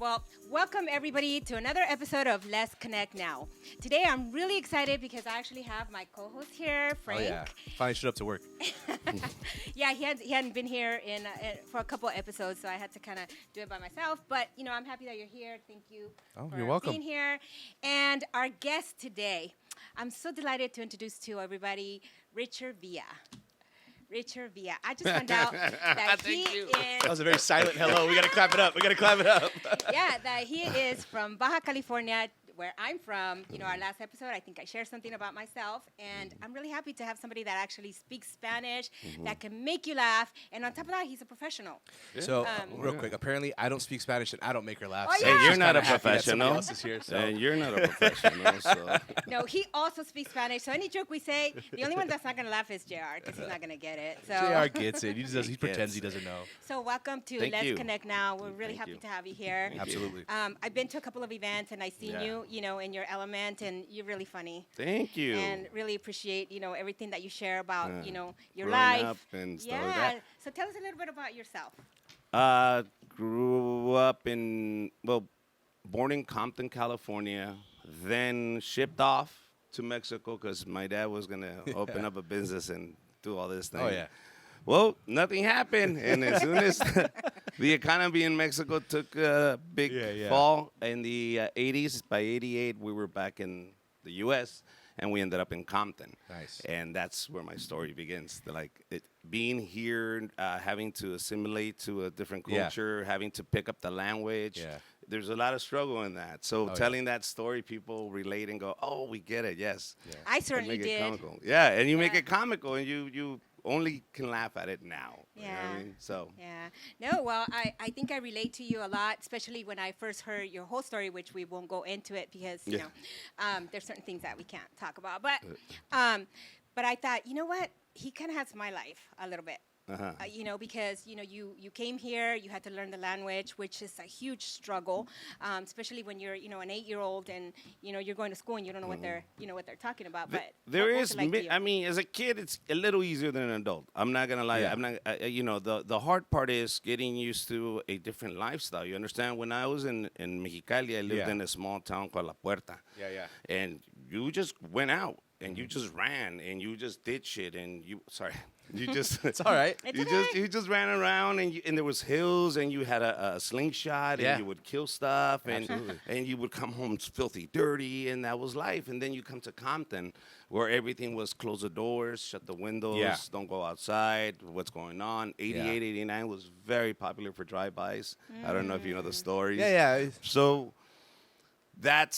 Well, welcome everybody to another episode of Let's Connect Now. Today I'm really excited because I actually have my co-host here, Frank. Oh yeah, finally showed up to work. Yeah, he hadn't been here for a couple of episodes, so I had to kind of do it by myself. But I'm happy that you're here. Thank you for you're welcome. being here. And our guest today, I'm so delighted to introduce to everybody Richard Villa. Richard Villa. I just found out that he is... That was a very silent hello. We got to clap it up. Yeah, that he is from Baja California, where I'm from. Our last episode, I think I shared something about myself, and I'm really happy to have somebody that actually speaks Spanish, that can make you laugh, and on top of that, he's a professional. Yeah. So, real quick, apparently I don't speak Spanish and I don't make her laugh. Oh, so yeah. And you're not a happy that professional. somebody else is here, so. And you're not a professional. So. No, he also speaks Spanish, so any joke we say, the only one that's not going to laugh is JR, because he's not going to get it. So. JR gets it. He pretends he doesn't know. So welcome to Thank Let's you. Connect Now. We're really Thank happy you. to have you here. Absolutely. I've been to a couple of events, and I've seen Yeah. you, in your element, and you're really funny. Thank you. And really appreciate, everything that you share about, your Growing life. up and stuff Yeah. like that. So tell us a little bit about yourself. Grew up born in Compton, California, then shipped off to Mexico because my dad was going to open up a business and do all this thing. Oh, yeah. Well, nothing happened. And as soon as the economy in Mexico took a big fall in the 80s, by 88, we were back in the U.S., and we ended up in Compton. Nice. And that's where my story begins. Being here, having to assimilate to a different culture, having to pick up the language. Yeah. There's a lot of struggle in that. So telling that story, people relate and go, oh, we get it, yes. Yeah. I And certainly make it did. comical. Yeah, and you make it comical, and you only can laugh at it now. You know what Yeah. I mean? So. Yeah. No, well, I think I relate to you a lot, especially when I first heard your whole story, which we won't go into it because, there's certain things that we can't talk about. But I thought, you know what? He kind of has my life a little bit. Because you came here, you had to learn the language, which is a huge struggle, especially when you're an 8-year-old and you're going to school and you don't know what they're talking about. But There what's is, it like to you? I mean, as a kid, it's a little easier than an adult. I'm not gonna lie. Yeah. I'm not. The hard part is getting used to a different lifestyle. You understand? When I was in Mexicali, I lived in a small town called La Puerta. Yeah. And you just went out and you just ran and you just did shit and you just It's all right. you just ran around and there was hills and you had a slingshot and you would kill stuff and you would come home filthy dirty and that was life. And then you come to Compton where everything was close the doors, shut the windows, don't go outside, what's going on. 88, 89 was very popular for drive-bys. I don't know if you know the stories. Yeah. So that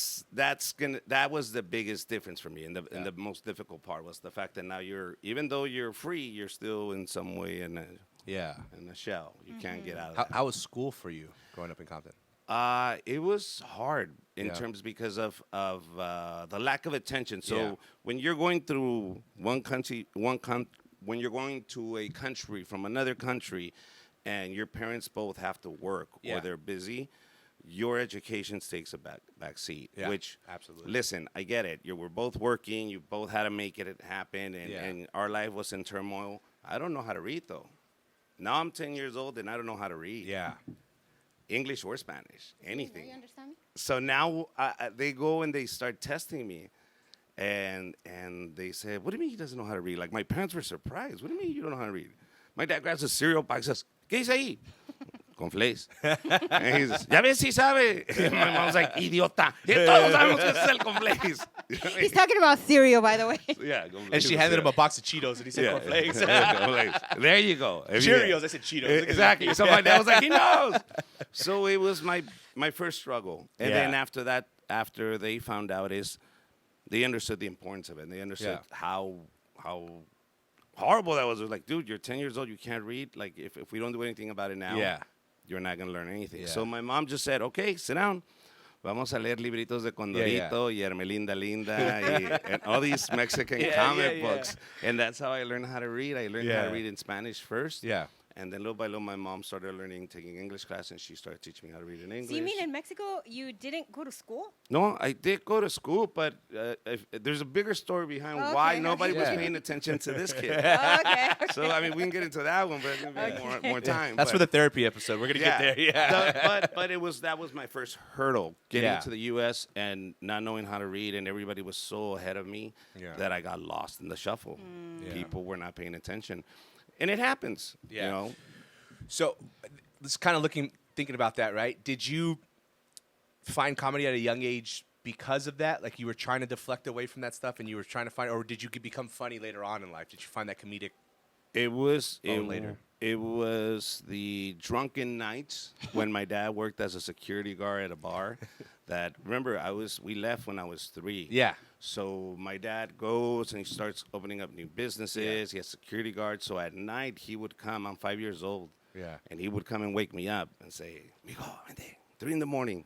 was the biggest difference for me, and the most difficult part was the fact that now even though you're free, you're still in some way in a shell. You can't get out of that. How was school for you growing up in Compton? It was hard in terms because of the lack of attention. So when you're going through when you're going to a country from another country, and your parents both have to work or they're busy, your education takes a back seat. Yeah, which, absolutely. Listen, I get it. We're both working. You both had to make it happen, and our life was in turmoil. I don't know how to read, though. Now I'm 10 years old, and I don't know how to read. Yeah. English or Spanish, anything. Do you understand me? So now they go and they start testing me, and they say, "What do you mean he doesn't know how to read?" Like my parents were surprised. What do you mean you don't know how to read? My dad grabs a cereal box, says, "¿Qué dice ahí?" Conflace. And he says, "Ya ves si sabe." And my mom's like, "Idiota. Todos sabemos que es el conflace." He's talking about cereal, by the way. Yeah, conflace. And she handed him a box of Cheetos, and he said cornflakes. Conflace. There you go. Cheerios. I said Cheetos. Exactly. So my dad was like, he knows. So it was my first struggle. And then after that, after they found out, they understood the importance of it. And they understood how horrible that was. It was like, dude, you're 10 years old. You can't read. Like, if we don't do anything about it now, you're not going to learn anything. Yeah. So my mom just said, okay, sit down. Vamos a leer libritos de Condorito y Hermelinda Linda and all these Mexican comic books. And that's how I learned how to read. I learned how to read in Spanish first. Yeah. And then little by little, my mom started taking English class, and she started teaching me how to read in English. So you mean in Mexico you didn't go to school? No, I did go to school, but there's a bigger story behind why nobody was paying attention to this kid. Okay. So, I mean, we can get into that one, but it's going to be more time. That's for the therapy episode. We're going to get there. Yeah. But that was my first hurdle, getting to the U.S. and not knowing how to read, and everybody was so ahead of me that I got lost in the shuffle. People were not paying attention. And it happens, you know. So, just kind of thinking about that, right? Did you find comedy at a young age because of that? Like you were trying to deflect away from that stuff, and you were trying to find, or did you become funny later on in life? Did you find that comedic? It was later. It was the drunken nights when my dad worked as a security guard at a bar. That remember, we left when I was 3. Yeah. So my dad goes and he starts opening up new businesses. He has security guards. So at night he would come. I'm 5 years old. Yeah. And he would come and wake me up and say, "Mijo, vente, 3 in the morning."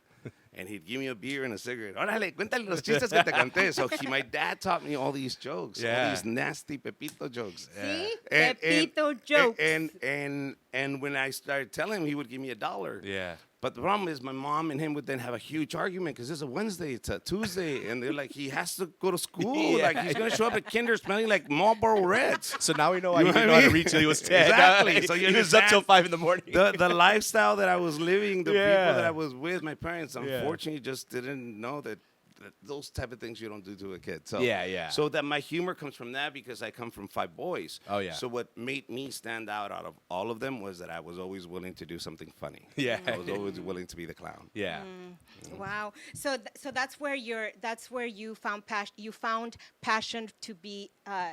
And he'd give me a beer and a cigarette. Órale, cuéntale los chistes que te conté. So my dad taught me all these jokes, all these nasty Pepito jokes. See? Pepito jokes. And when I started telling him, he would give me $1. Yeah. But the problem is my mom and him would then have a huge argument because it's a Wednesday, it's a Tuesday, and they're like, he has to go to school. Like, he's going to show up at kinder smelling like Marlboro Reds. So now we know why he didn't know how to read till he was 10. Exactly. So he was up till 5 in the morning. The lifestyle that I was living, the people that I was with, my parents, unfortunately, just didn't know that those type of things you don't do to a kid. So So that my humor comes from that because I come from 5 boys. Oh, yeah. So what made me stand out of all of them was that I was always willing to do something funny. Yeah. I was always willing to be the clown. Yeah. Wow. So that's where you found passion to be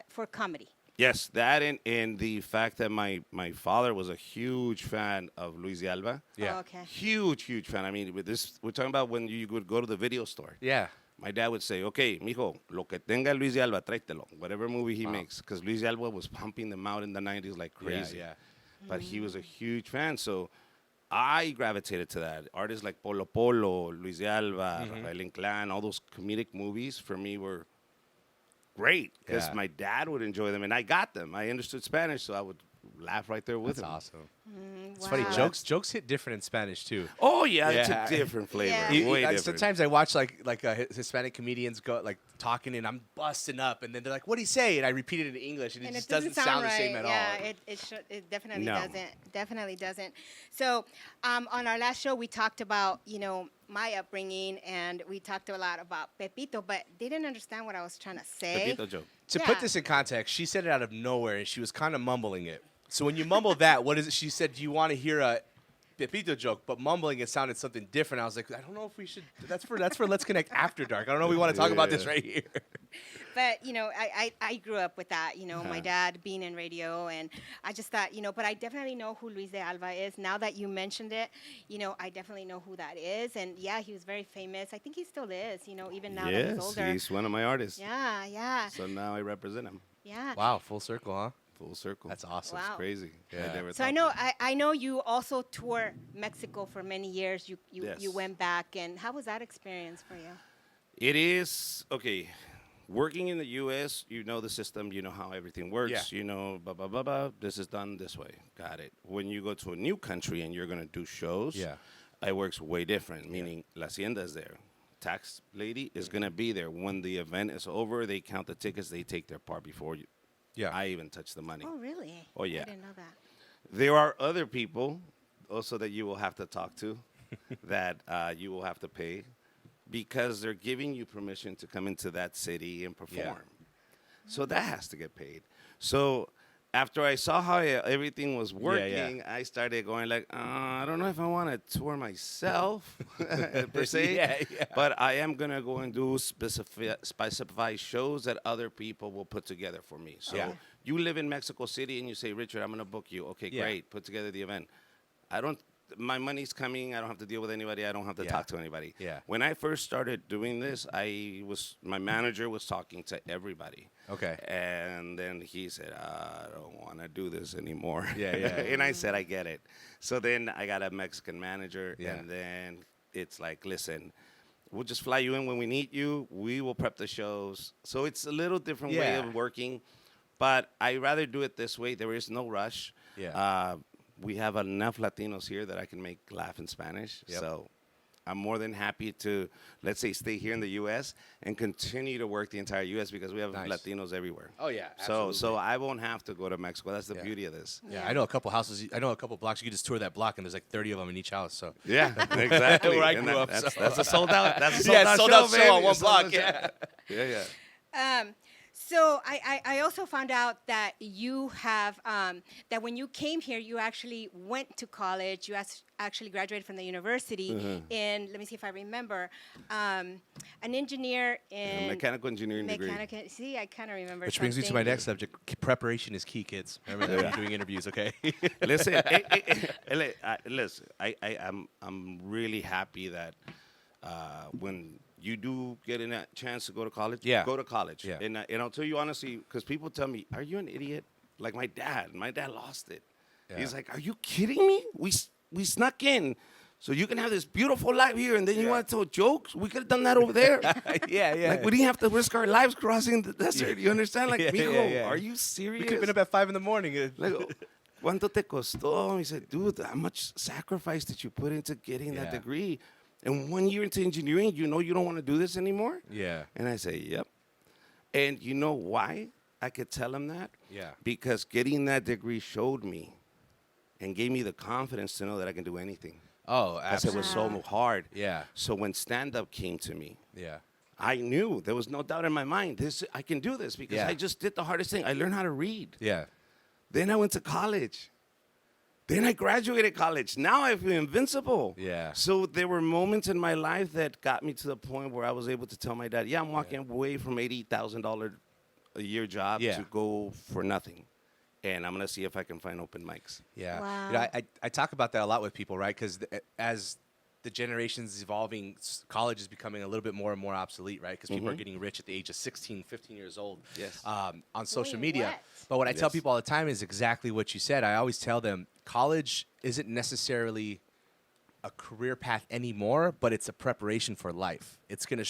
for comedy. Yes, that and the fact that my father was a huge fan of Luis de Alba. Yeah. Oh, okay. Huge fan. I mean, we're talking about when you would go to the video store. Yeah. My dad would say, "Okay, mijo, lo que tenga Luis de Alba, tráetelo." Whatever movie he makes. Because Luis de Alba was pumping them out in the 90s like crazy. Yeah. But he was a huge fan, so I gravitated to that. Artists like Polo Polo, Luis de Alba, Rafael Inclán, all those comedic movies for me were great because my dad would enjoy them, and I got them. I understood Spanish, so I would laugh right there with him. That's awesome. It's funny. Jokes hit different in Spanish too. Oh yeah, it's a different flavor. Yeah. Way different. Sometimes I watch like Hispanic comedians go like talking, and I'm busting up, and then they're like, "What do you say?" And I repeat it in English, and it just doesn't sound right. the same at all. Yeah, it definitely doesn't. Definitely doesn't. So on our last show, we talked about my upbringing, and we talked a lot about Pepito, but they didn't understand what I was trying to say. Pepito joke. To put this in context, she said it out of nowhere, and she was kind of mumbling it. So when you mumble that, what is it? She said, "Do you want to hear a Pepito joke?" But mumbling it sounded something different. I was like, I don't know if we should. That's for Let's Connect After Dark. I don't know if we want to talk about this right here. But I grew up with that. My dad being in radio, and I just thought, but I definitely know who Luis de Alba is. Now that you mentioned it, I definitely know who that is. And yeah, he was very famous. I think he still is. Even now that he's older. Yes, he's one of my artists. Yeah. So now I represent him. Yeah. Wow, full circle, huh? Full circle. That's awesome. Wow. It's crazy. Yeah. So I know you also tour Mexico for many years. You went back, and how was that experience for you? It is okay. Working in the U.S., you know the system, you know how everything works. Yeah. You know, blah blah blah blah. This is done this way. Got it. When you go to a new country and you're gonna do shows, it works way different. Meaning, La Hacienda is there. Tax lady is gonna be there when the event is over. They count the tickets. They take their part before you. Yeah. I even touch the money. Oh, really? Oh, yeah. I didn't know that. There are other people also that you will have to talk to that you will have to pay because they're giving you permission to come into that city and perform. So that has to get paid. So after I saw how everything was working, I started going like, I don't know if I want to tour myself per se, but I am going to go and do specified shows that other people will put together for me. So you live in Mexico City and you say, Richard, I'm going to book you. Okay, great. Put together the event. My money's coming. I don't have to deal with anybody. I don't have to talk to anybody. Yeah. When I first started doing this, my manager was talking to everybody. Okay. And then he said, I don't want to do this anymore. Yeah. And I said, I get it. So then I got a Mexican manager, and then it's like, listen, we'll just fly you in when we need you. We will prep the shows. So it's a little different way of working, but I rather do it this way. There is no rush. Yeah. we have enough Latinos here that I can make laugh in Spanish. Yep. So I'm more than happy to, let's say, stay here in the U.S. and continue to work the entire U.S. because we have Latinos everywhere. Oh, yeah, So I won't have to go to Mexico. That's the beauty of this. Yeah, I know a couple houses. I know a couple blocks. You can just tour that block, and there's like 30 of them in each house. So Yeah, exactly. Where I And grew up, That's, so. that's a sold out. That's a sold Yeah, out sold show, out show baby. on one Sold out block, show. yeah. Yeah. So I also found out that you have that when you came here, you actually went to college. You actually graduated from the university in, let me see if I remember, an engineer in Mechanical engineering degree. See, I kind of remember. which brings me to my next subject. Preparation is key, kids. Remember that when you're doing interviews, okay? Listen, listen. I'm really happy that when you do get in a chance to go to college, go to college. Yeah. And I'll tell you honestly, because people tell me, "Are you an idiot?" Like my dad lost it. Yeah. He's like, "Are you kidding me? We snuck in, so you can have this beautiful life here, and then you want to tell jokes? We could have done that over there." yeah. Like we didn't have to risk our lives crossing the desert. You understand? Like, mijo, are you serious? We could have been up at 5 in the morning. Like, ¿cuánto te costó? He said, dude, how much sacrifice did you put into getting that degree? And 1 year into engineering, you know you don't want to do this anymore? Yeah. And I say, yep. And you know why I could tell him that? Yeah. Because getting that degree showed me and gave me the confidence to know that I can do anything. Oh, Because it was so hard. Yeah. So when stand-up came to me, Yeah. I knew there was no doubt in my mind, I can do this because I just did the hardest thing. I learned how to read. Yeah. Then I went to college. Then I graduated college. Now I feel invincible. Yeah. So there were moments in my life that got me to the point where I was able to tell my dad, I'm walking away from $80,000 a year job to go for nothing. And I'm going to see if I can find open mics. Yeah. Wow. You know, I talk about that a lot with people, right? Because as the generation's evolving, college is becoming a little bit more and more obsolete, right? Because people are getting rich at the age of 16, 15 years old on social media. what? But what I tell people all the time is exactly what you said. I always tell them college isn't necessarily a career path anymore, but it's a preparation for life. It's gonna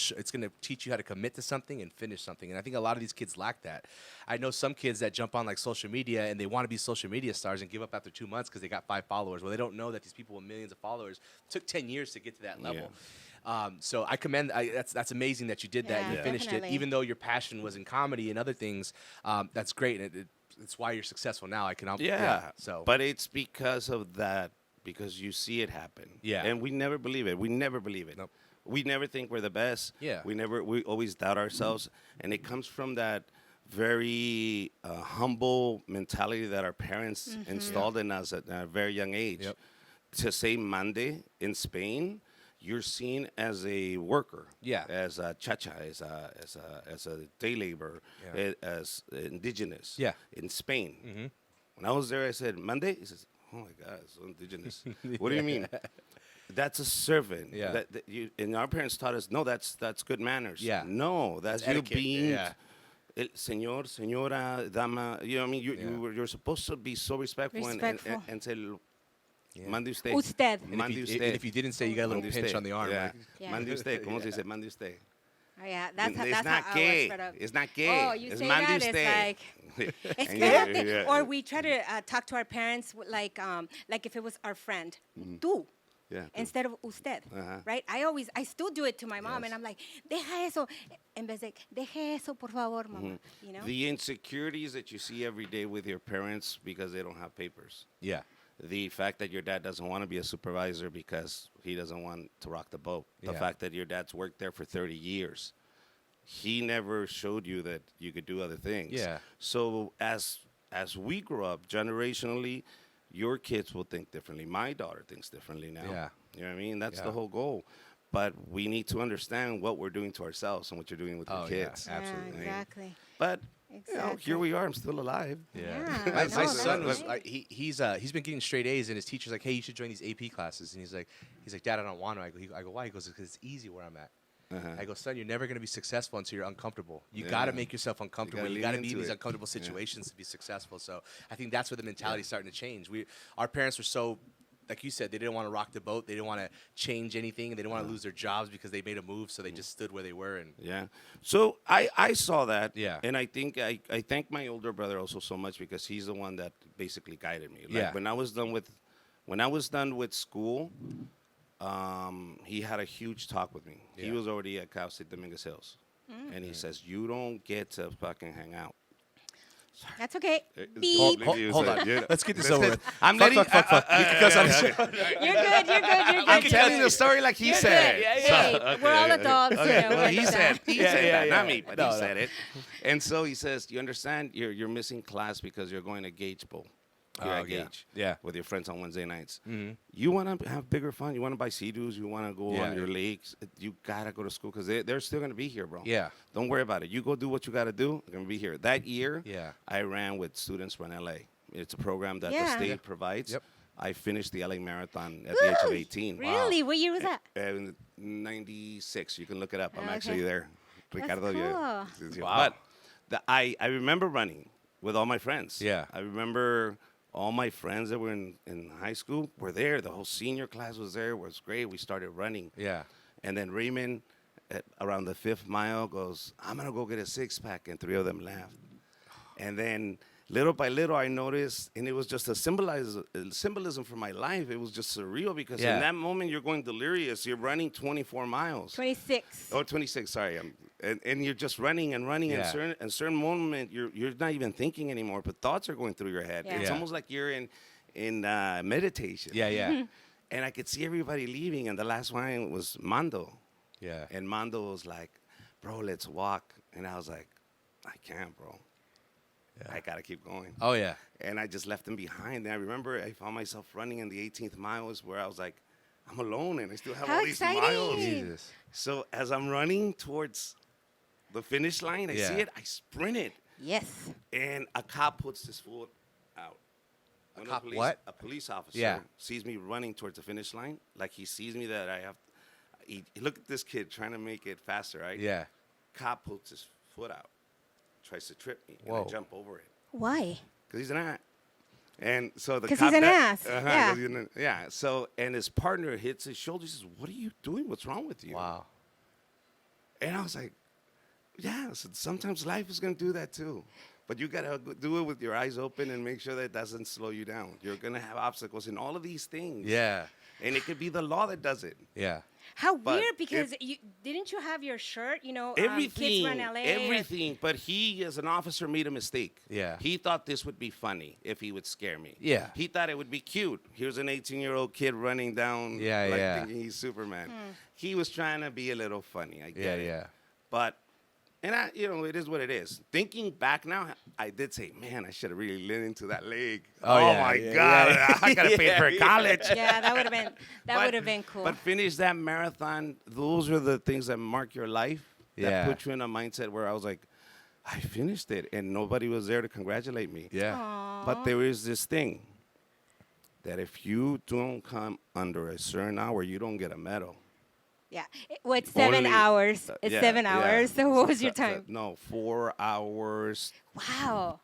teach you how to commit to something and finish something. And I think a lot of these kids lack that. I know some kids that jump on like social media and they want to be social media stars and give up after 2 months because they got 5 followers. Well, they don't know that these people with millions of followers took 10 years to get to that level. So I commend. That's amazing that you did that. And you finished definitely. it, even though your passion was in comedy and other things. That's great. And it's why you're successful now. So, but it's because of that. Because you see it happen. Yeah. And we never believe it. We never believe it. Nope. We never think we're the best. Yeah. We always doubt ourselves. And it comes from that very humble mentality that our parents installed in us at a very young age. Yep. To say Monday in Spain, you're seen as a worker. Yeah. As a chacha, as a day laborer, as indigenous. Yeah. In Spain. When I was there, I said, Monday? He says, oh my God, so indigenous. What do you mean? That's a servant. Yeah. And our parents taught us, no, that's good manners. Yeah. No, that's you etiquette. being Yeah. señor, señora, dama. You know what I mean? You're supposed to be so respectful. Respectful. And say, mande usted. Usted. and Mande if, usted. and if you didn't say, you got a little Mande pinch usted. on the arm. Yeah. Like, Yeah. Mande usted. ¿Cómo se dice? Mande usted. Oh, yeah, that's how, It's that's not how I was gay. brought up. It's not gay. Oh, you It's say mande that, usted. it's like... Yeah. Or we try to talk to our parents like if it was our friend, tú, Yeah. instead of usted, right? I still do it to my mom, and I'm like, deja eso, en vez de, deje eso, por favor, mamá, you know? The insecurities that you see every day with your parents because they don't have papers. yeah. The fact that your dad doesn't want to be a supervisor because he doesn't want to rock the boat. The Yeah. fact that your dad's worked there for 30 years. He never showed you that you could do other things. Yeah. So as we grow up generationally, your kids will think differently. My daughter thinks differently now. Yeah. You know what I mean? That's Yeah. the whole goal. But we need to understand what we're doing to ourselves and what you're doing with your Oh, yeah. kids. Absolutely. Yeah, exactly. But you know, Exactly. here we are. I'm still alive. Yeah, My, no, my that's son was great. like, he's been getting straight A's, and his teacher's like, hey, you should join these AP classes. And he's like, Dad, I don't want to. I go, why? He goes, because it's easy where I'm at. I go, son, you're never going to be successful until you're uncomfortable. You got to make yourself uncomfortable. You got to lean be in into these it. uncomfortable situations to be successful. So I think that's where the mentality is starting to change. Our parents were so like you said, they didn't want to rock the boat. They didn't want to change anything. They didn't want to lose their jobs because they made a move. So they just stood where they were. And Yeah. So I saw that. Yeah. And I think I thank my older brother also so much because he's the one that basically guided me. Like Yeah. when I was done with school, he had a huge talk with me. He Yeah. was already at Cal State Dominguez Hills. And he says, you don't get to fucking hang out. That's okay. Hold- Beep. hold on. Let's get this over with. I'm Fuck, letting. fuck, fuck, fuck. You can cuss on the show. You're good. You're good. You're good. I'm telling the story like he You're said good. it. Hey, we're all adults. You know, Well, we he understand. said Yeah, that, not me, but No, he no. said it. And so he says, you understand, you're missing class because you're going to Gage Bowl. You're Oh, at yeah. Gage Yeah. with your friends on Wednesday nights. Mm-hmm. You want to have bigger fun. You want to buy Sea-Doos. You want to go Yeah. on your lakes. You got to go to school because they're still going to be here, bro. Yeah. Don't worry about it. You go do what you got to do. They're going to be here. That year, Yeah. I ran with Students Run LA. It's a program that the Yeah. state provides. Yep. I finished the LA Marathon at the age of 18. Really? What year was that? In 96. You can look it up. I'm Okay. actually there. Ricardo, cool. But I remember running with all my friends. Yeah. I remember all my friends that were in high school were there. The whole senior class was there. It was great. We started running. Yeah. And then Raymond, around the 5th mile, goes, I'm going to go get a six-pack. And 3 of them laughed. And then little by little, I noticed, and it was just a symbolism for my life. It was just surreal because Yeah. in that moment, you're going delirious. You're running 24 miles. 26. Oh, 26, sorry. And you're just running and running. Yeah. And at a certain moment, you're not even thinking anymore, but thoughts are going through your head. Yeah. It's Yeah. almost like you're in meditation. Yeah. Yeah. And I could see everybody leaving, and the last one was Mando. Yeah. And Mando was like, bro, let's walk. And I was like, I can't, bro. Yeah. I got to keep going. Oh yeah. And I just left him behind. And I remember I found myself running in the 18th mile was where I was like, I'm alone, and I still have How all these exciting. miles. Jesus. So as I'm running towards the finish line, I Yeah. see it, I sprinted, Yes. and a cop puts his foot out. One of the cop police, what? A police officer Yeah. sees me running towards the finish line, like he sees me that I have. He look at this kid trying to make it faster, right? Yeah. Cop puts his foot out, tries to trip me, and Whoa. I jump over it Why? because he's an ass. And so the 'Cause cop he's an that- ass, uh-huh, yeah. 'cause he's yeah. So and his partner hits his shoulder. He says, "What are you doing? What's wrong with you?" Wow. And I was like, yeah, so sometimes life is going to do that too. But you got to do it with your eyes open and make sure that it doesn't slow you down. You're going to have obstacles in all of these things. Yeah. And it could be the law that does it. Yeah. How But weird, because you didn't you have your shirt, you know, Everything, Kids Run LA? everything. But he, as an officer, made a mistake. Yeah. He thought this would be funny if he would scare me. Yeah. He thought it would be cute. Here's an 18-year-old kid running down, Yeah, like yeah. thinking he's Superman. He was trying to be a little funny. I Yeah. get it. Yeah. But, and it is what it is. Thinking back now, I did say, man, I should have really leaned into that leg. Oh, yeah, my yeah, God, yeah. I gotta pay for Yeah, college. Yeah, that would have been But- cool. But finish that marathon. Those are the things that mark your life. That Yeah. put you in a mindset where I was like, I finished it, and nobody was there to congratulate me. Yeah. But there is this thing that if you don't come under a certain hour, you don't get a medal. Yeah. Well, it's 7 Only- hours. It's Yeah, 7 yeah. hours. So what was your time? No, 4 hours, Wow.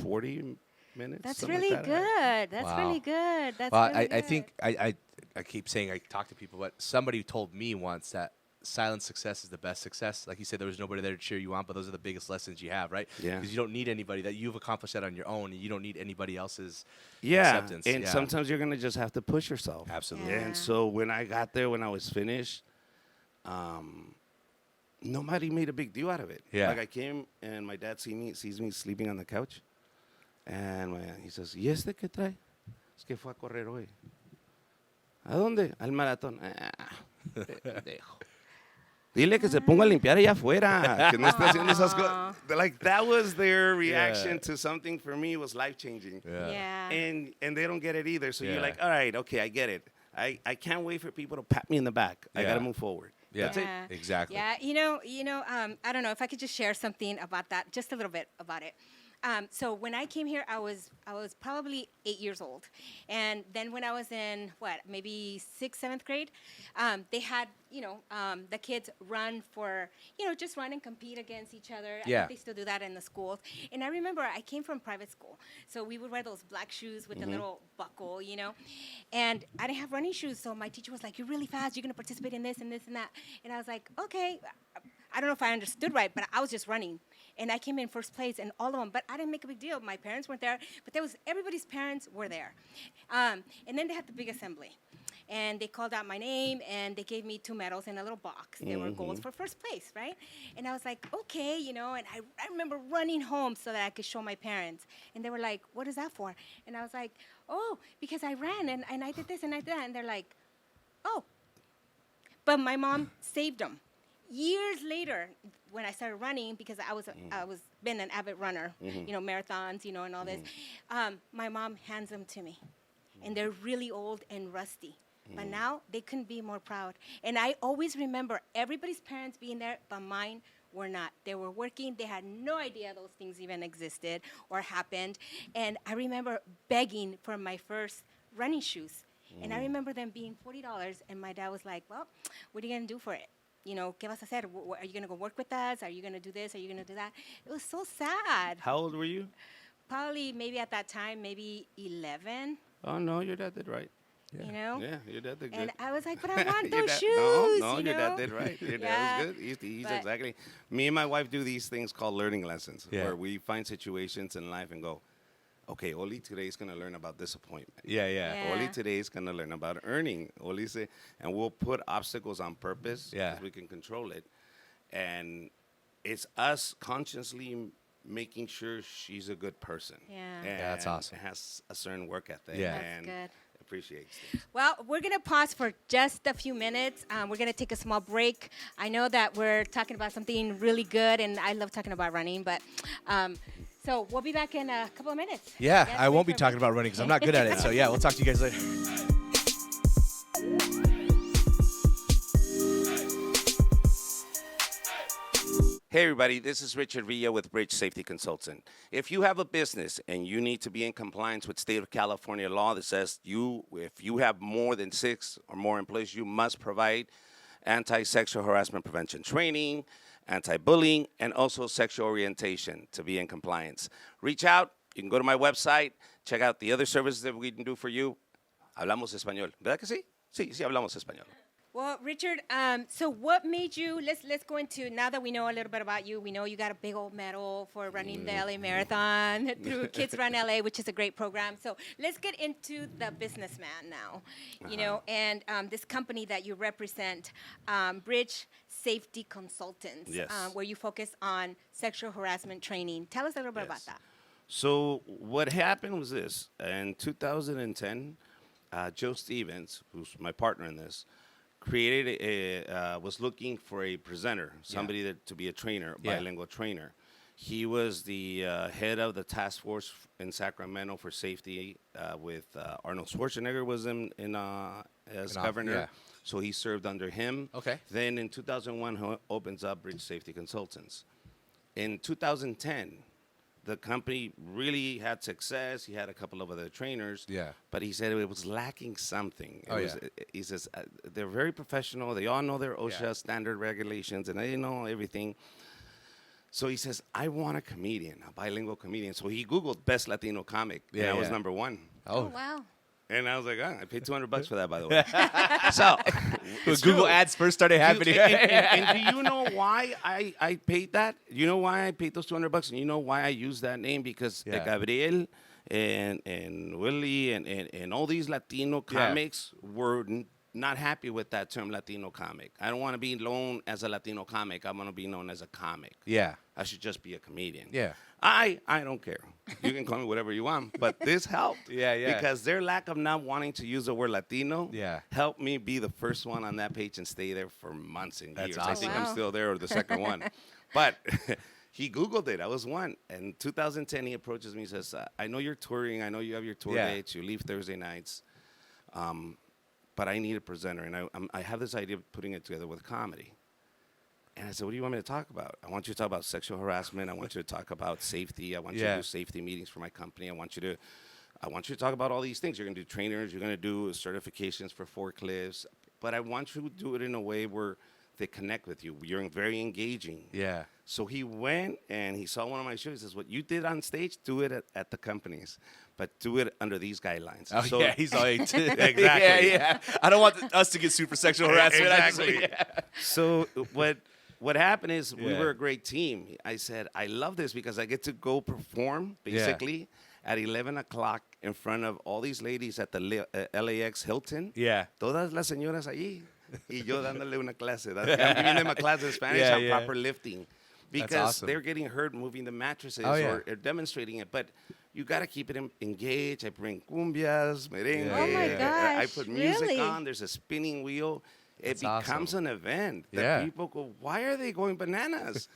40 minutes. That's something really like that. good. That's Wow. really good. That's Well, really I good. think I keep saying I talk to people, but somebody told me once that silent success is the best success. Like you said, there was nobody there to cheer you on, but those are the biggest lessons you have, right? Yeah. Because you don't need anybody. That you've accomplished that on your own, and you don't need anybody else's Yeah, acceptance. and Yeah. sometimes you're gonna just have to push yourself. Absolutely. Yeah. And so when I got there, when I was finished, nobody made a big deal out of it. Yeah. Like I came and my dad sees me sleeping on the couch, and he says, ¿Y este qué trae? Es que fue a correr hoy. ¿A dónde? Al maratón. Ah, pendejo. Dile que se ponga a limpiar allá afuera, que no esté haciendo esas cosas. Like that was their reaction Yeah. to something for me was life changing. Yeah. Yeah. And they don't get it either. So Yeah. you're like, all right, okay, I get it. I can't wait for people to pat me in the back. I Yeah. gotta move forward. Yeah. That's it. Yeah. Exactly. Yeah, I don't know if I could just share something about that, just a little bit about it. So when I came here, I was probably 8 years old, and then when I was in maybe sixth, seventh grade, they had the kids run for just run and compete against each other. I Yeah. think they still do that in the schools. And I remember I came from private school, so we would wear those black shoes with the little buckle, and I didn't have running shoes, so my teacher was like, "You're really fast. You're gonna participate in this and this and that." And I was like, "Okay." I don't know if I understood right, but I was just running. And I came in first place in all of them, but I didn't make a big deal. My parents weren't there, but everybody's parents were there. And then they had the big assembly. And they called out my name, and they gave me 2 medals in a little box. They were golds for first place, right? And I was like, okay, and I remember running home so that I could show my parents. And they were like, what is that for? And I was like, oh, because I ran, and I did this, and I did that. And they're like, oh. But my mom saved them. Years later, when I started running, because I was been an avid runner, marathons, and all this, my mom hands them to me, and they're really old and rusty. But now they couldn't be more proud. And I always remember everybody's parents being there, but mine were not. They were working. They had no idea those things even existed or happened. And I remember begging for my first running shoes. And I remember them being $40, and my dad was like, well, what are you going to do for it? ¿Qué vas a hacer? Are you going to go work with us? Are you going to do this? Are you going to do that? It was so sad. How old were you? Probably maybe at that time, maybe 11. Oh, no, your dad did right. Yeah. Yeah, your dad did good. And I was like, but I want those dad, shoes. No, your dad did right. Your dad was good. He's exactly. Me and my wife do these things called learning lessons, where we find situations in life and go, okay, Oli today is going to learn about disappointment. Yeah. Oli today is going to learn about earning. And we'll put obstacles on purpose because we can control it. And it's us consciously making sure she's a good person. Yeah. And that's awesome. has a certain work ethic. Yeah. That's and good. Appreciates things. Well, we're going to pause for just a few minutes. We're going to take a small break. I know that we're talking about something really good, and I love talking about running, but... So we'll be back in a couple of minutes. Yeah, Yes, I won't be for talking about running because I'm not good at it. So yeah, we'll talk to you guys later. Hey everybody, this is Richard Villa with Bridge Safety Consultant. If you have a business and you need to be in compliance with state of California law that says if you have more than 6 or more employees, you must provide anti-sexual harassment prevention training, anti-bullying, and also sexual orientation to be in compliance. Reach out. You can go to my website, check out the other services that we can do for you. Hablamos español. ¿Verdad que sí? Sí, hablamos español. Well, Richard, so what made you, let's go into, now that we know a little bit about you, we know you got a big old medal for running the LA Marathon through Kids Run LA, which is a great program. So let's get into the businessman now, and this company that you represent, Bridge Safety Consultants, where you focus on sexual harassment training. Tell us a little bit about that. So what happened was this. In 2010, Joe Stevens, who's my partner in this, was looking for a presenter, somebody to be a trainer, bilingual trainer. He was the head of the task force in Sacramento for safety with Arnold Schwarzenegger was as governor. Yeah. So he served under him. Okay. Then in 2001, he opens up Bridge Safety Consultants. In 2010, the company really had success. He had a couple of other trainers. Yeah. But he said it was lacking something. Yeah. He says, they're very professional. They all know their OSHA standard regulations, and they know everything. So he says, I want a comedian, a bilingual comedian. So he Googled best Latino comic. Yeah, and I was yeah. #1. Oh, wow. And I was like, I paid $200 for that, by the way. So When it's Google true. ads first started happening. And do you know why I paid that? You know why I paid those $200? And you know why I used that name? Because Gabriel and Willie and all these Latino comics were not happy with that term Latino comic. I don't want to be known as a Latino comic. I want to be known as a comic. Yeah. I should just be a comedian. Yeah. I don't care. You can call me whatever you want, but this helped. Yeah. Because their lack of not wanting to use the word Latino helped me be the first one on that page and stay there for months and years. Awesome. I think Wow. I'm still there or the second one. But he Googled it. I was one. In 2010, he approaches me and says, I know you're touring. I know you have your tour dates. You leave Thursday nights. But I need a presenter. And I have this idea of putting it together with comedy. And I said, what do you want me to talk about? I want you to talk about sexual harassment. I want you to talk about safety. I want you to do safety meetings for my company. I want you to talk about all these things. You're going to do trainers. You're going to do certifications for forklifts. But I want you to do it in a way where they connect with you. You're very engaging. Yeah. So he went and he saw one of my shows. He says, what you did on stage, do it at the companies. But do it under these guidelines. Oh, so, yeah, he's like, exactly. Yeah. I don't want us to get super sexual harassment. Exactly. So what happened is we were a great team. I said, I love this because I get to go perform, basically, at 11 o'clock in front of all these ladies at the LAX Hilton. Yeah. Todas las señoras allí. Y yo dándole una clase. I'm giving them a class in Spanish on proper lifting. Because they're getting hurt moving the mattresses or demonstrating it. But you got to keep it engaged. I bring cumbias, merengue. Oh, my gosh. I put music really? on. There's a spinning wheel. It becomes an event that Yeah. people go, why are they going bananas?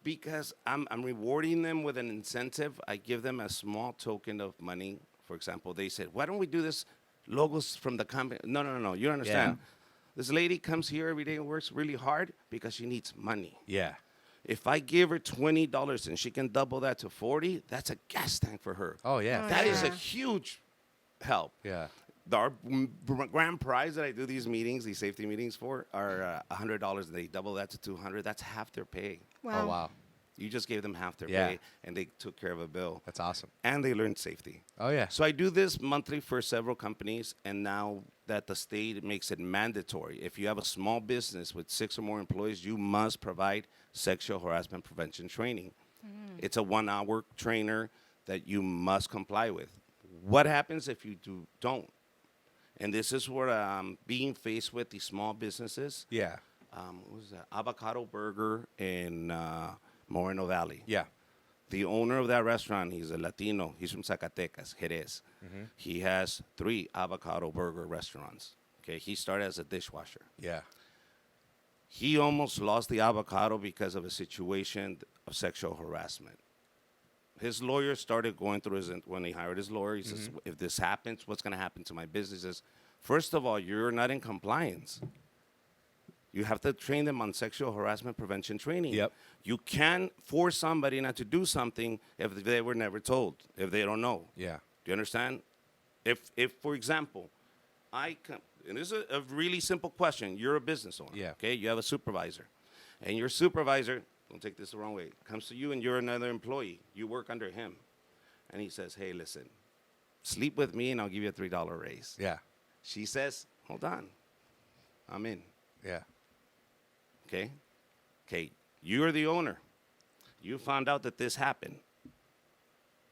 Because I'm rewarding them with an incentive. I give them a small token of money. For example, they said, why don't we do this logos from the company? No. You don't understand. Yeah. This lady comes here every day and works really hard because she needs money. Yeah. If I give her $20 and she can double that to 40, that's a gas tank for her. Oh, yeah. That is a huge help. Yeah. Our grand prize that I do these meetings, these safety meetings for, are $100, and they double that to $200. That's half their pay. Wow. Oh, wow. You just gave them half their Yeah. pay, and they took care of a bill. That's awesome. And they learned safety. Oh, yeah. So I do this monthly for several companies, and now that the state makes it mandatory, if you have a small business with 6 or more employees, you must provide sexual harassment prevention training. It's a 1-hour trainer that you must comply with. What happens if you don't? And this is where I'm being faced with these small businesses. Yeah. What was that? Avocado Burger in Moreno Valley. Yeah. The owner of that restaurant, he's a Latino. He's from Zacatecas, Jerez. He has 3 avocado burger restaurants. Okay, he started as a dishwasher. Yeah. He almost lost the avocado because of a situation of sexual harassment. His lawyer started going through when he hired his lawyer, he says, if this happens, what's going to happen to my businesses? First of all, you're not in compliance. You have to train them on sexual harassment prevention training. Yep. You can't force somebody not to do something if they were never told, if they don't know. Yeah. Do you understand? If for example, and this is a really simple question. You're a business owner. Yeah. Okay, you have a supervisor. And your supervisor, don't take this the wrong way, comes to you and you're another employee. You work under him. And he says, hey, listen, sleep with me and I'll give you a $3 raise. Yeah. She says, hold on, I'm in. Yeah. Okay, you're the owner. You found out that this happened.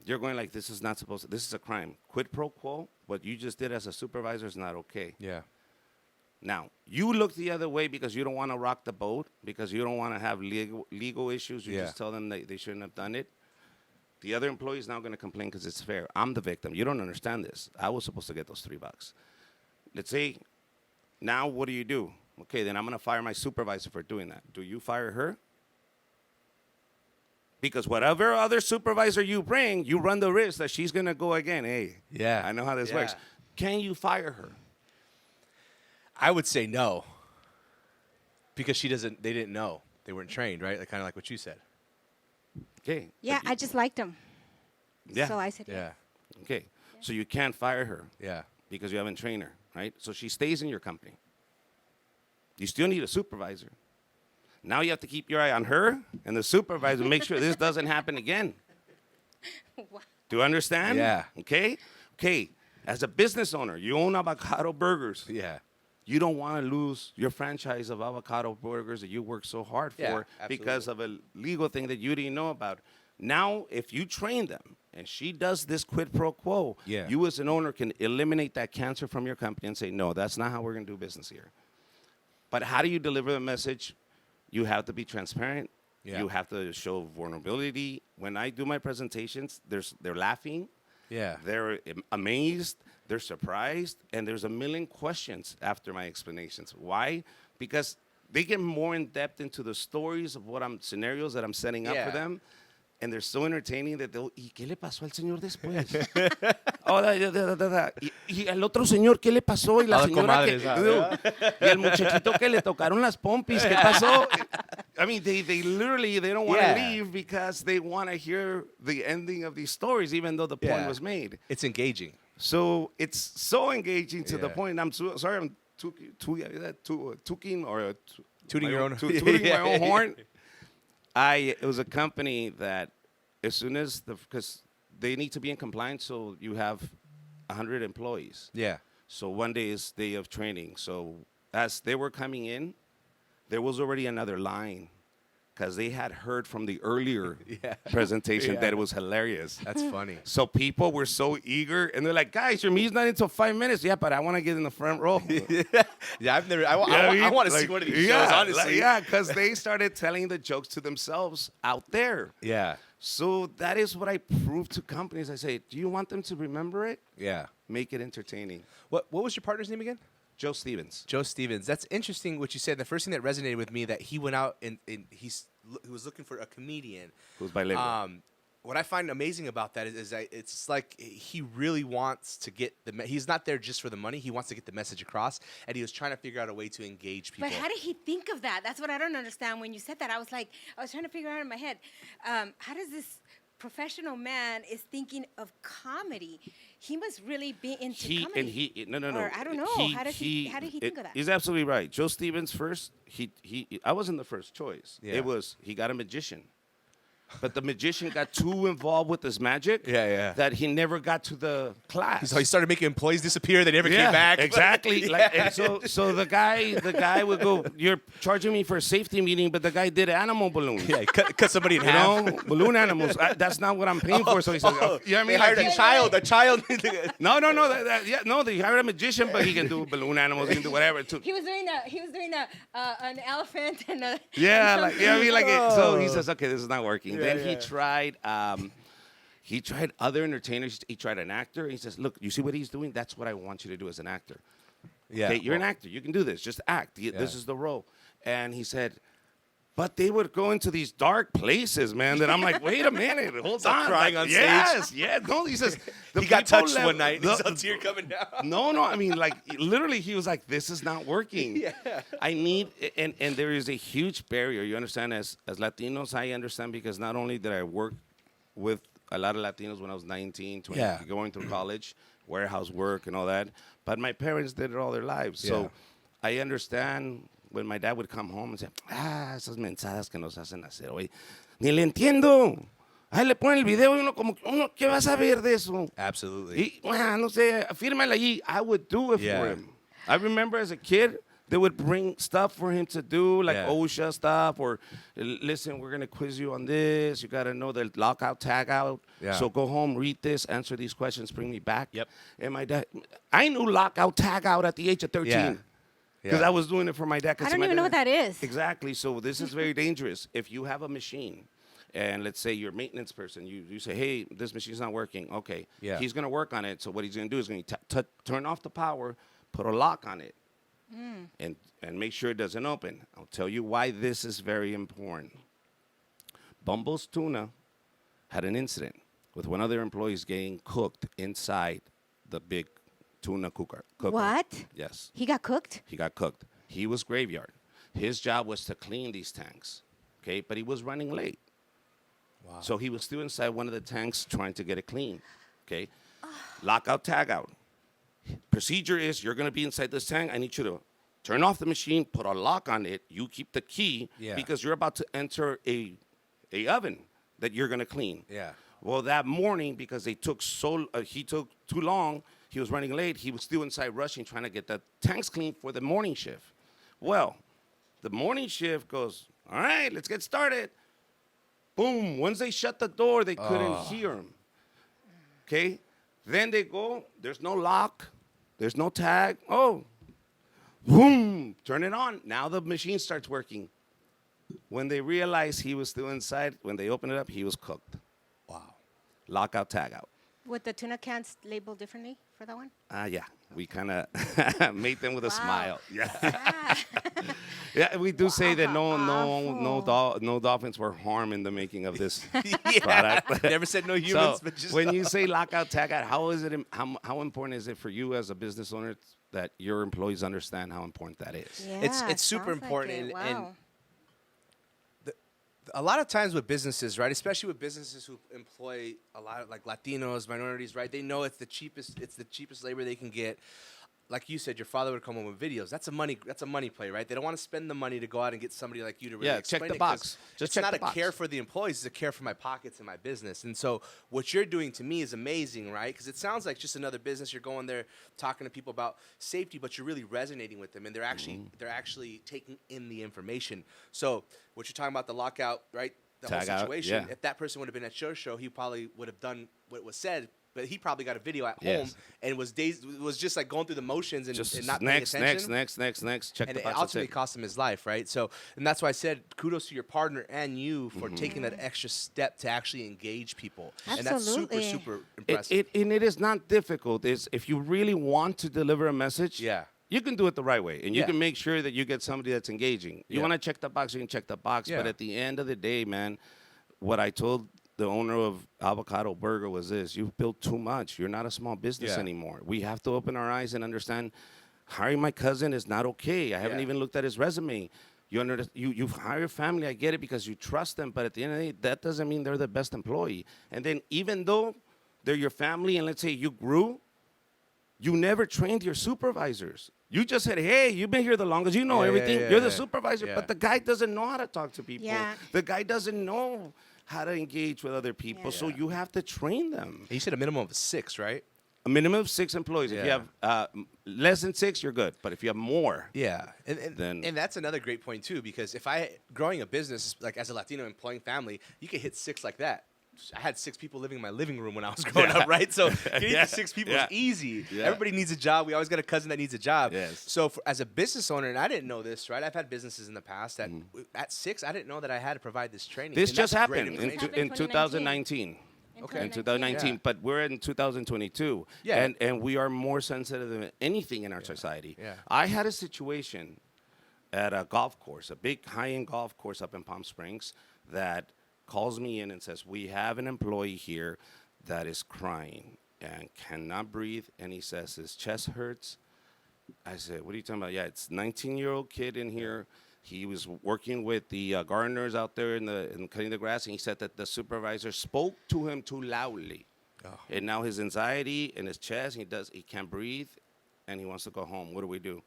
You're going like, this is not supposed to, this is a crime. Quid pro quo, what you just did as a supervisor is not okay. Yeah. Now, you look the other way because you don't want to rock the boat, because you don't want to have legal issues. You just tell them they shouldn't have done it. The other employee is now going to complain because it's fair. I'm the victim. You don't understand this. I was supposed to get those $3. Let's say, now what do? Okay, then I'm going to fire my supervisor for doing that. Do you fire her? Because whatever other supervisor you bring, you run the risk that she's going to go again. Hey, I know how this works. Can you fire her? I would say no. Because they didn't know. They weren't trained, right? Kind of like what you said. Okay. Yeah, I just liked him. Yeah. So I said, Yeah. Okay. So you can't fire her. Yeah. Because you haven't trained her, right? So she stays in your company. You still need a supervisor. Now you have to keep your eye on her and the supervisor, make sure this doesn't happen again. Wow. Do you understand? Yeah. Okay? Okay. As a business owner, you own avocado burgers. Yeah. You don't want to lose your franchise of avocado burgers that you worked so hard for because of a legal thing that you didn't know about. Now, if you train them and she does this quid pro quo, you as an owner can eliminate that cancer from your company and say, no, that's not how we're going to do business here. But how do you deliver the message? You have to be transparent. Yeah. You have to show vulnerability. When I do my presentations, they're laughing. Yeah. They're amazed. They're surprised. And there's a million questions after my explanations. Why? Because they get more in depth into the stories of scenarios that I'm setting up for them. And they're so entertaining that they'll, ¿y qué le pasó al señor después? ¿Y al otro señor qué le pasó? Y la señora que, y el muchachito que le tocaron las pompis, ¿qué pasó? I mean, they literally, they don't want to Yeah. leave because they want to hear the ending of these stories, even though the point was made. It's engaging. So it's so engaging to the Yeah. point. Sorry, I'm tooting or Tooting your own- tooting Yeah. my own horn. It was a company that as soon as because they need to be in compliance, so you have 100 employees. Yeah. So one day is day of training. So as they were coming in, there was already another line because they had heard from the earlier presentation that it was hilarious. That's funny. So people were so eager, and they're like, "Guys, your meeting's not until 5 minutes." Yeah, but I want to get in the front row. Yeah, I've never. I want to see one of these shows. Honestly. because they started telling the jokes to themselves out there. Yeah. So that is what I prove to companies. I say, do you want them to remember it? Yeah. Make it entertaining. What was your partner's name again? Joe Stevens. Joe Stevens. That's interesting what you said. The first thing that resonated with me that he went out and he was looking for a comedian Who's bilingual. What I find amazing about that is that it's like he really wants to get he's not there just for the money. He wants to get the message across, and he was trying to figure out a way to engage people. But how did he think of that? That's what I don't understand. When you said that, I was trying to figure out in my head, how does this professional man is thinking of comedy? He must really be into comedy. No. Or I don't know. How did he think of that? He's absolutely right. Joe Stevens first. I wasn't the first choice. Yeah. It was he got a magician, but the magician got too involved with his magic. That he never got to the class. So he started making employees disappear. They never came back. Exactly. Like, and so the guy would go, "You're charging me for a safety meeting, but the guy did animal balloons." Yeah, cut somebody in half. Balloon animals. That's not what I'm paying for. So he said, "You know what I mean?" They hired Like, a child. A child. No. They hired a magician, but he can do balloon animals. He can do whatever too. He was doing an elephant and a. Yeah, and like yeah, I mean, like Oh. so he says, "Okay, this is not working." Yeah, Then yeah. he tried other entertainers. He tried an actor. He says, "Look, you see what he's doing? That's what I want you to do as an actor. Yeah. Okay, you're an actor. You can do this. Just act. This is the role." And he said, but they would go into these dark places, man, that I'm like, wait a minute, hold Stop on. crying Like, on stage. Yes, yeah. No, he says, He got people touched one night. He saw a tear coming down. No, I mean, like, literally, he was like, this is not working. Yeah. I need, and there is a huge barrier. You understand, as Latinos, I understand, because not only did I work with a lot of Latinos when I was 19, 20, going through college, warehouse work and all that, but my parents did it all their lives. So I understand when my dad would come home and say, esas mensadas que nos hacen hacer hoy, ni le entiendo. Ahí le ponen el video y uno como, ¿qué vas a ver de eso? Absolutely. No sé, fírmale allí. I would do it for him. I remember as a kid, they would bring stuff for him to do, like OSHA stuff, or listen, we're going to quiz you on this. You got to know the lockout, tag out. Yeah. So go home, read this, answer these questions, bring me back. Yep. And my dad, I knew lockout, tag out at the age of 13. Yeah. Because I was doing it for my dad. I don't even know what that is. Exactly. So this is very dangerous. If you have a machine, and let's say you're a maintenance person, you say, hey, this machine's not working. Okay. Yeah. He's going to work on it. So what he's going to do is going to turn off the power, put a lock on it, and make sure it doesn't open. I'll tell you why this is very important. Bumble's Tuna had an incident with one of their employees getting cooked inside the big tuna cooker. What? Yes. He got cooked? He got cooked. He was graveyard. His job was to clean these tanks, okay? But he was running late. Wow. So he was still inside one of the tanks trying to get it clean, okay? Lockout, tag out. Procedure is you're going to be inside this tank. I need you to turn off the machine, put a lock on it. You keep the key because you're about to enter a oven that you're going to clean. Yeah. Well, that morning, because he took too long, he was running late. He was still inside rushing, trying to get the tanks clean for the morning shift. Well, the morning shift goes, all right, let's get started. Boom. Once they shut the door, they couldn't hear him. Okay? Then they go, there's no lock. There's no tag. Oh, boom. Turn it on. Now the machine starts working. When they realized he was still inside, when they opened it up, he was cooked. Wow. Lockout, tag out. Would the tuna cans label differently for that one? Yeah, we kind of made them with a smile. Yeah, yeah. We do say that no dolphins were harmed in the making of this product. Never said no humans, So but just when you say lockout, tag out, how important is it for you as a business owner that your employees understand how important that is? Yeah, it's super sounds like important, it. and Wow. a lot of times with businesses, right, especially with businesses who employ a lot of like Latinos, minorities, right, they know it's the cheapest labor they can get. Like you said, your father would come home with videos. That's a money play, right? They don't want to spend the money to go out and get somebody like you to really explain check the it, box. 'cause Just it's check not the a box. care for the employees; it's a care for my pockets and my business. And so, what you're doing to me is amazing, right? Because it sounds like just another business. You're going there talking to people about safety, but you're really resonating with them, and they're actually taking in the information. So, what you're talking about, the lockout, right? The Tag whole out, situation. yeah. If that person would have been at your show, he probably would have done what was said. But he probably got a video at home Yes. and was just like going through the motions and Just not paying next, attention. next. Check And the it box. ultimately cost him his life, right? So, and that's why I said kudos to your partner and you for taking that extra step to actually engage people. And that's super, Absolutely. super impressive. And it is not difficult. It's if you really want to deliver a message, Yeah. you can do it the right way, and you Yeah. can make sure that you get somebody that's engaging. You Yeah. want to check the box, you can check the box. Yeah. But at the end of the day, man, what I told the owner of Avocado Burger was this: you've built too much. You're not a small business Yeah. anymore. We have to open our eyes and understand hiring my cousin is not okay. I haven't Yeah. even looked at his resume. You hire family, I get it, because you trust them, but at the end of the day, that doesn't mean they're the best employee. And then even though they're your family, and let's say you grew, you never trained your supervisors. You just said, hey, you've been here the longest, you know Yeah, everything, yeah, you're the yeah. supervisor, Yeah. but the guy doesn't know how to talk to people. Yeah. The guy doesn't know how to engage with other people, so Yeah. you have to train them. And you said a minimum of 6, right? A minimum of 6 employees. If you Yeah. have less than 6, you're good, but if you have more, Yeah, and Then- that's another great point too, because if growing a business like as a Latino employing family, you could hit 6 like that. I had 6 people living in my living room when I was growing up, right? So getting Yeah. to 6 people Yeah. is easy. Yeah. Everybody needs a job. We always got a cousin that needs a job. Yes. So as a business owner, and I didn't know this, right? I've had businesses in the past that at 6, I didn't know that I had to provide this training. this And just that's great happened information. in 2019. Okay. In 2019, Yeah. but we're in 2022, Yeah. and we are more sensitive than anything in our society. Yeah. I had a situation at a golf course, a big high-end golf course up in Palm Springs, that calls me in and says, we have an employee here that is crying and cannot breathe, and he says his chest hurts. I said, what are you talking about? Yeah, it's a 19-year-old kid in here. He was working with the gardeners out there in cutting the grass, and he said that the supervisor spoke to him too loudly. Oh. And now his anxiety in his chest, he can't breathe, and he wants to go home. What do?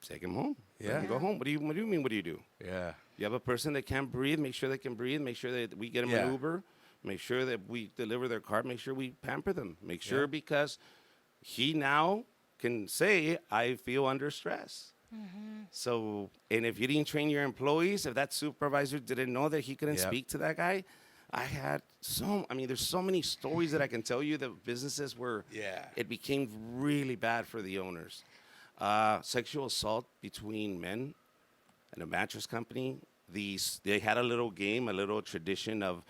Take him home. Let Yeah. him go home. What do you mean, what do you do? Yeah. You have a person that can't breathe, make sure they can breathe, make sure that we get them Yeah. an Uber, make sure that we deliver their car, make sure we pamper them, make sure Yeah. because he now can say, I feel under stress. So, and if you didn't train your employees, if that supervisor didn't know that he couldn't Yep. speak to that guy, there's so many stories that I can tell you that businesses where Yeah. it became really bad for the owners. Sexual assault between men and a mattress company. They had a little game, a little tradition of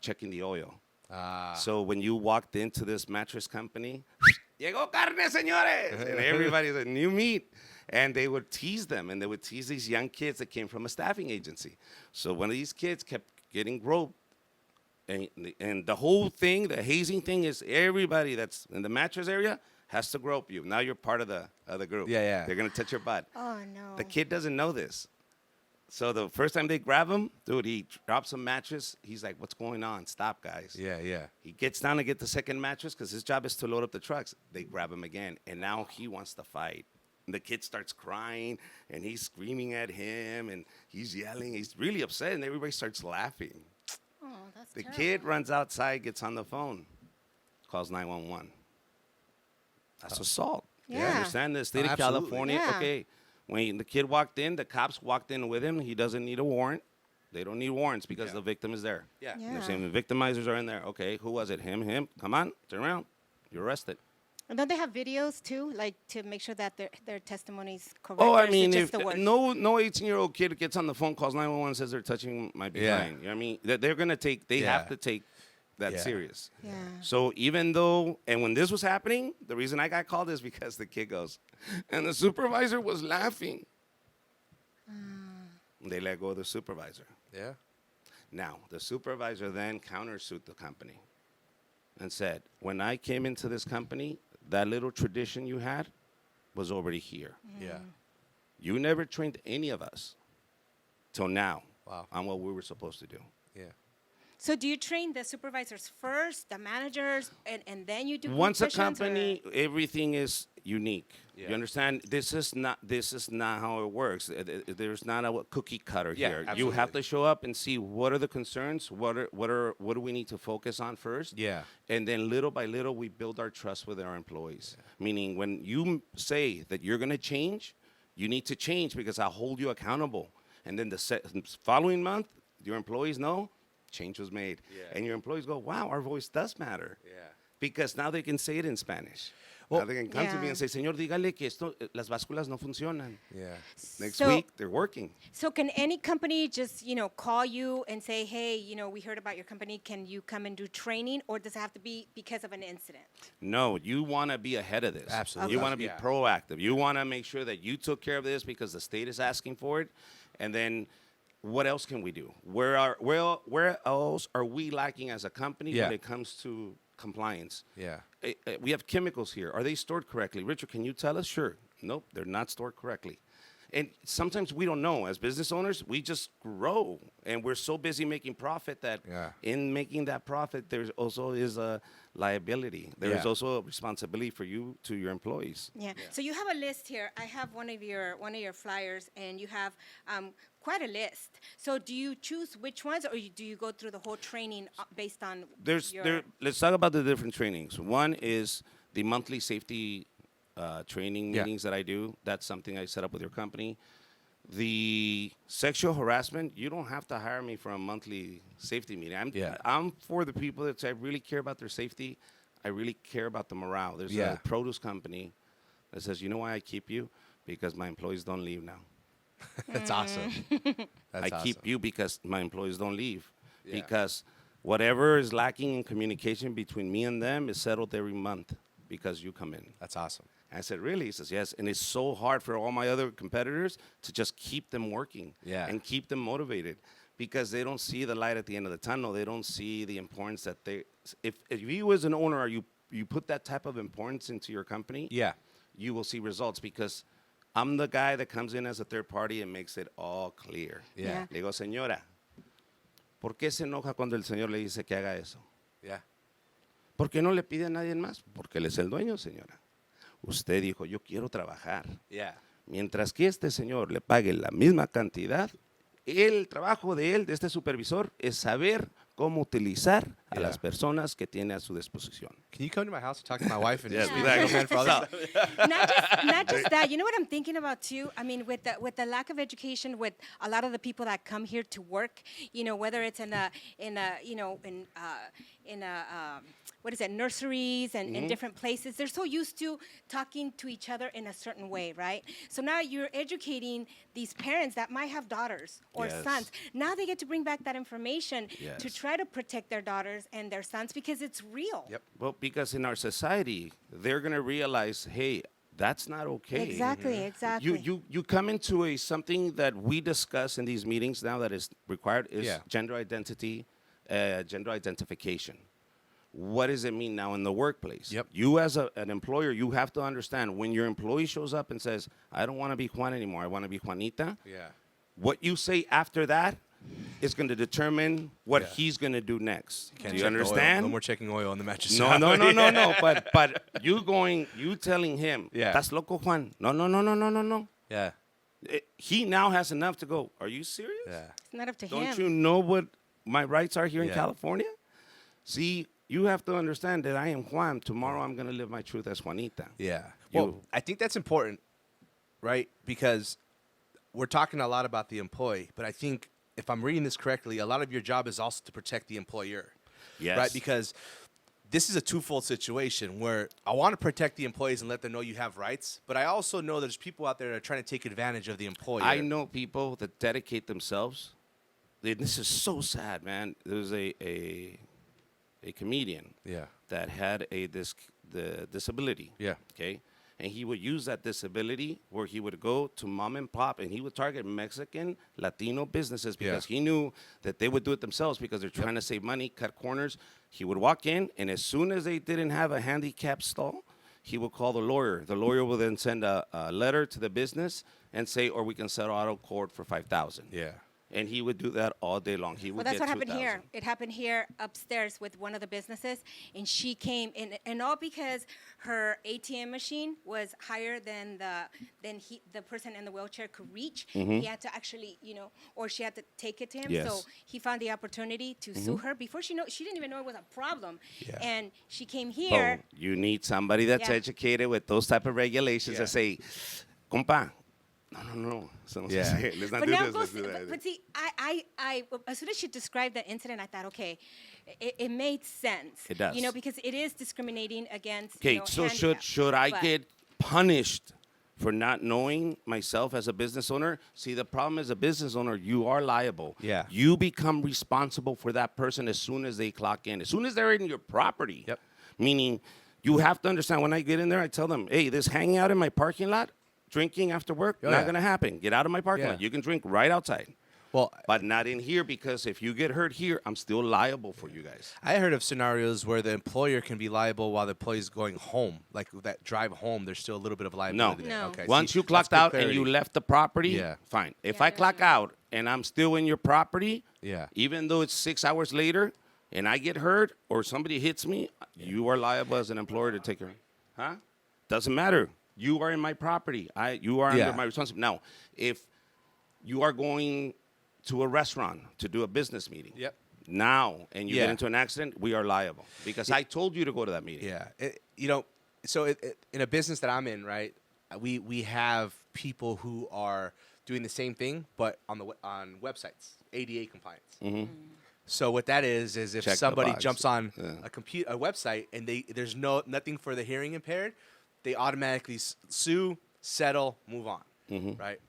checking the oil. So when you walked into this mattress company, llegó carne, señores, and everybody's like, new meat. And they would tease them, and they would tease these young kids that came from a staffing agency. So one of these kids kept getting groped. And the whole thing, the hazing thing, is everybody that's in the mattress area has to grope you. Now you're part of the group. Yeah, yeah. They're going to touch your butt. Oh, no. The kid doesn't know this. So the first time they grab him, dude, he drops a mattress. He's like, what's going on? Stop, guys. Yeah, yeah. He gets down to get the second mattress because his job is to load up the trucks. They grab him again, and now he wants to fight. And the kid starts crying, and he's screaming at him, and he's yelling. He's really upset, and everybody starts laughing. Oh, that's The terrible. kid runs outside, gets on the phone, calls 911. That's assault. You Yeah. understand? The state of Absolutely. California, Yeah. okay, when the kid walked in, the cops walked in with him. He doesn't need a warrant. They don't need warrants because Yeah. the victim is there. Yeah. Yeah. They're saying the victimizers are in there. Okay, who was it? Him. Come on, turn around. You're arrested. And don't they have videos too, like to make sure that their testimony's correct? Oh, or I is it mean, just if the word? no 18-year-old kid gets on the phone, calls 911, says they're touching my behind. Yeah. You know what I mean? They're gonna take. They Yeah. have to take that Yeah. serious. Yeah. So even though, and when this was happening, the reason I got called is because the kid goes, and the supervisor was laughing. They let go of the supervisor. Yeah. Now, the supervisor then countersued the company and said, when I came into this company, that little tradition you had was already here. Yeah. You never trained any of us till now. on what we were supposed to do. Yeah. So do you train the supervisors first, the managers, and then you do group Once a sessions, company, everything is unique. Yeah. You understand? This is not how it works. There's not a cookie cutter Yeah, here. You absolutely. have to show up and see what are the concerns, what do we need to focus on first. Yeah. And then little by little we build our trust with our employees. Meaning when you say that you're going to change, you need to change because I'll hold you accountable. And then the following month, your employees know change was made. Yeah. And your employees go, wow, our voice does matter. Yeah. Because now they can say it in Spanish. Well, now they can come to me Yeah. and say, Señor, dígale que las básculas no funcionan. Yeah. Next So- week, they're working. So can any company just, call you and say, hey, we heard about your company. Can you come and do training? Or does it have to be because of an incident? No, you want to be ahead of this. Absolutely. You want to be Yeah. proactive. You want to make sure that you took care of this because the state is asking for it. And then what else can we do? Where else are we lacking as a company Yeah. when it comes to compliance? Yeah. We have chemicals here. Are they stored correctly? Richard, can you tell us? Sure. Nope, they're not stored correctly. And sometimes we don't know. As business owners, we just grow. And we're so busy making profit that Yeah. in making that profit, there also is a liability. There is Yeah. also a responsibility for you to your employees. Yeah. So you have a list here. I have one of your flyers, and you have quite a list. So do you choose which ones, or do you go through the whole training based on Let's talk about the different trainings. One is the monthly safety training Yeah. meetings that I do. That's something I set up with your company. The sexual harassment, you don't have to hire me for a monthly safety meeting. Yeah. I'm for the people that say I really care about their safety. I really care about the morale. There's Yeah. a produce company that says, you know why I keep you? Because my employees don't leave now. That's awesome. That's I keep awesome. you because my employees don't leave. Yeah. Because whatever is lacking in communication between me and them is settled every month because you come in. That's awesome. I said, really? He says, yes. And it's so hard for all my other competitors to just keep them working Yeah. and keep them motivated because they don't see the light at the end of the tunnel. They don't see the importance that if you as an owner, you put that type of importance into your company, Yeah. you will see results because I'm the guy that comes in as a third party and makes it all clear. Yeah. Le digo, señora, ¿por qué se enoja cuando el señor le dice que haga eso? Yeah. ¿Por qué no le pide a nadie más? Porque él es el dueño, señora. Usted dijo, yo quiero trabajar. Yeah. Mientras que este señor le pague la misma cantidad, el trabajo de él, de este supervisor, es saber cómo utilizar a Yeah. las personas que tiene a su disposición. Can you come to my house and talk to my wife and Yes, just be exactly. the man for all this? not just that. You know what I'm thinking about too? I mean, with the lack of education, with a lot of the people that come here to work, whether it's in what is it, nurseries and in different places, they're so used to talking to each other in a certain way, right? So now you're educating these parents that might have daughters or Yes. sons. Now they get to bring back that information to Yes. try to protect their daughters and their sons because it's real. Yep. Well, because in our society, they're going to realize, hey, that's not okay. Exactly, exactly. You come into something that we discuss in these meetings now that is required is Yeah. gender identity, gender identification. What does it mean now in the workplace? Yep. You as an employer, you have to understand when your employee shows up and says, I don't want to be Juan anymore, I want to be Juanita. Yeah. What you say after that is going to determine what Yeah. he's going to do next. Can't Do you check the oil. understand? No more checking oil on the mattress. No. But you telling him, Yeah. "Estás loco, Juan." No. Yeah. He now has enough to go. Are you serious? Yeah. It's not up to Don't him. you know what my rights are here in Yeah. California? See, you have to understand that I am Juan. Tomorrow I'm going to live my truth as Juanita. Yeah. You- Well, I think that's important, right? Because we're talking a lot about the employee, but I think if I'm reading this correctly, a lot of your job is also to protect the employer. Yes. Right? Because this is a twofold situation where I want to protect the employees and let them know you have rights, but I also know there's people out there that are trying to take advantage of the employer. I know people that dedicate themselves. This is so sad, man. There was a comedian Yeah. that had the disability. Yeah. Okay. And he would use that disability where he would go to mom and pop and he would target Mexican, Latino businesses because he knew that they would do it themselves because they're trying to save money, cut corners. He would walk in, and as soon as they didn't have a handicapped stall, he would call the lawyer. The lawyer will then send a letter to the business and say, or we can settle out of court for $5,000. Yeah. And he would do that all day long. He would Well, that's get what happened 2,000. here. It happened here upstairs with one of the businesses, and she came in, and all because her ATM machine was higher than the person in the wheelchair could reach. He had to actually, or she had to take it to him. Yes. So he found the opportunity to sue her before she didn't even know it was a problem. Yeah. And she came here. So you need somebody that's Yeah. educated with those type of regulations that say, compa, no. So Yeah. let's not But do now this. goes, Let's do that. but see, I as soon as she described that incident, I thought, okay, it made sense. It does. Because it is discriminating against. Okay, so should I but- get punished for not knowing myself as a business owner? See, the problem as a business owner, you are liable. Yeah. You become responsible for that person as soon as they clock in, as soon as they're in your property. Yep. Meaning, you have to understand, when I get in there, I tell them, hey, this hanging out in my parking lot, drinking after work, Oh, not yeah. going to happen. Get out of my parking Yeah. lot. You can drink right outside. Well, But not in here, because if you get hurt here, I'm still liable for you guys. I heard of scenarios where the employer can be liable while the employee's going home. Like that drive home, there's still a little bit of liability there. No. Okay. Once see, you that's clocked good out and clarity. you left the property, Yeah. fine. If Yeah, I there's clock out and I'm still in your property, Yeah. even though it's 6 hours later and I get hurt or somebody hits me, you are liable as an employer to take care. Huh? Doesn't matter. You are in my property. You are Yeah. under my responsibility. Now, if you are going to a restaurant to do a business meeting, Yep. now, and you Yeah. get into an accident, we are liable because I told you to go to that meeting. Yeah. In a business that I'm in, right, we have people who are doing the same thing, but on websites, ADA compliance. So what that is if Check the somebody box. jumps on Yeah. a website and there's nothing for the hearing impaired, they automatically sue, settle, move on, right?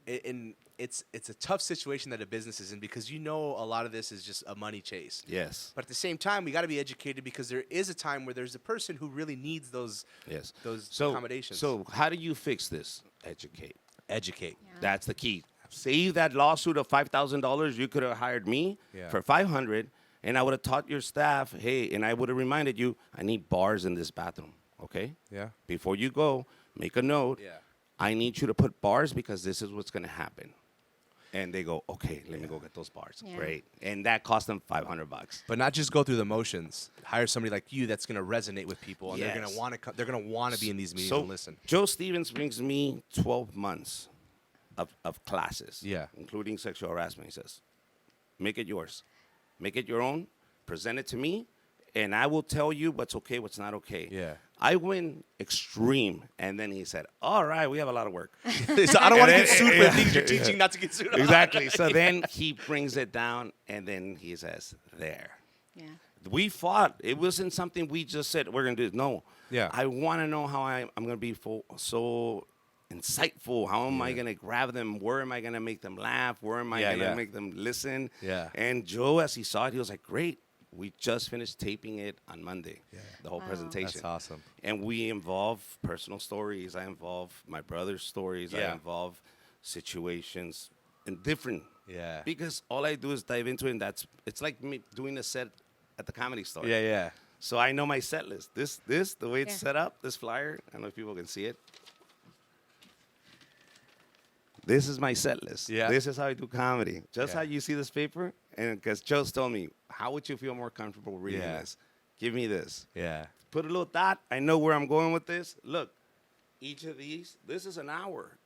And it's a tough situation that a business is in because a lot of this is just a money chase. Yes. But at the same time, we got to be educated because there is a time where there's a person who really needs those Yes. those accommodations. So how do you fix this? Educate. educate. That's the key. Save that lawsuit of $5,000. You could have hired me for $500, and I would have taught your staff, hey, and I would have reminded you, I need bars in this bathroom, okay? Yeah. Before you go, make a note. Yeah. I need you to put bars because this is what's going to happen. And they go, okay, let me go get those bars. Yeah. Great. And that cost them $500. But not just go through the motions. Hire somebody like you that's going to resonate with people, and they're going Yes. to want to. They're going to want to be in these meetings So and listen. Joe Stevens brings me 12 months of classes, Yeah. including sexual harassment. He says, make it yours. Make it your own. Present it to me, and I will tell you what's okay, what's not okay. Yeah. I went extreme, and then he said, all right, we have a lot of work. So I don't want to get sued for the things you're teaching not to get sued. on. Exactly. So then he brings it down, and then he says, there. Yeah. We fought. It wasn't something we just said we're gonna do. No. Yeah. I want to know how I'm gonna be so insightful. How am I gonna grab them? Where am I gonna make them laugh? Where am I gonna make them listen? Yeah. And Joe, as he saw it, he was like, "Great. We just finished taping it on Monday. The whole presentation. That's awesome. And we involve personal stories. I involve my brother's stories. I Yeah. involve situations and different. Yeah. Because all I do is dive into it, and it's like me doing a set at the Comedy Store. Yeah, yeah. So I know my set list. This, the way it's Yeah. set up, this flyer, I don't know if people can see it. This is my set list. Yeah. This is how I do comedy. Just Yeah. how you see this paper. And because Joe's told me, how would you feel more comfortable reading Yeah. this? Give me this. Yeah. Put a little dot. I know where I'm going with this. Look, each of these, this is an hour.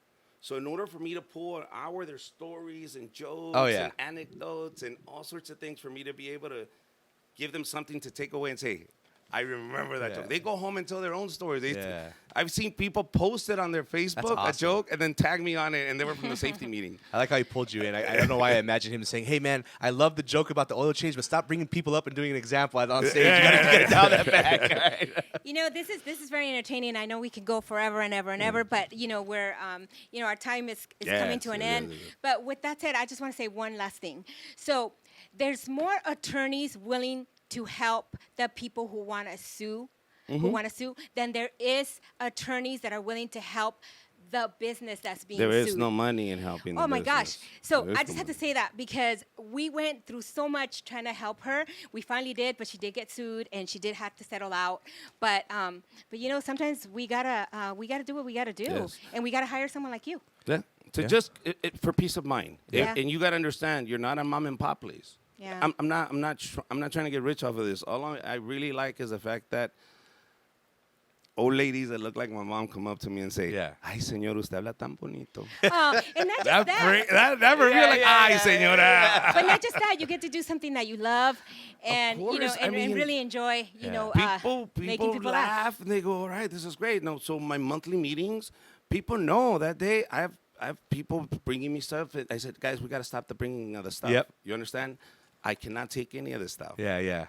So in order for me to pull an hour, there's stories and jokes yeah. and anecdotes and all sorts of things for me to be able to give them something to take away and say, I remember that Yeah. joke. They go home and tell their own stories. Yeah. I've seen people post it on their Facebook, awesome. a joke, and then tag me on it, and they were from the safety meeting. I like how he pulled you in. I don't know why I imagine him saying, "Hey, man, I love the joke about the oil change, but stop bringing people up and doing an example on stage. You gotta dial that back." Right? This is very entertaining. I know we could go forever and ever and ever, but we're our time is coming to an end. But with that said, I just want to say one last thing. So there's more attorneys willing to help the people who want to sue, than there is attorneys that are willing to help the business that's being There sued. is no money in helping. Oh my gosh. So There is I no just had to money. say that because we went through so much trying to help her. We finally did, but she did get sued and she did have to settle out. But sometimes we gotta do what we gotta do, Yes. and we gotta hire someone like you. Yeah. to just for peace of mind. Yeah. And you got to understand, you're not a mom and pop place. Yeah. I'm not trying to get rich off of this. All I really like is the fact that old ladies that look like my mom come up to me and say, "Ay, señor, usted habla tan bonito." Oh, and not just that. That reveal like, "Ay, señora." But not just that, you get to do something that you love, and course, and really enjoy. People making people laugh. and they go, "All right, this is great." No, so my monthly meetings, people know that I have people bringing me stuff. I said, "Guys, we got to stop the bringing of the stuff." Yep. You understand? I cannot take any of this stuff. Yeah.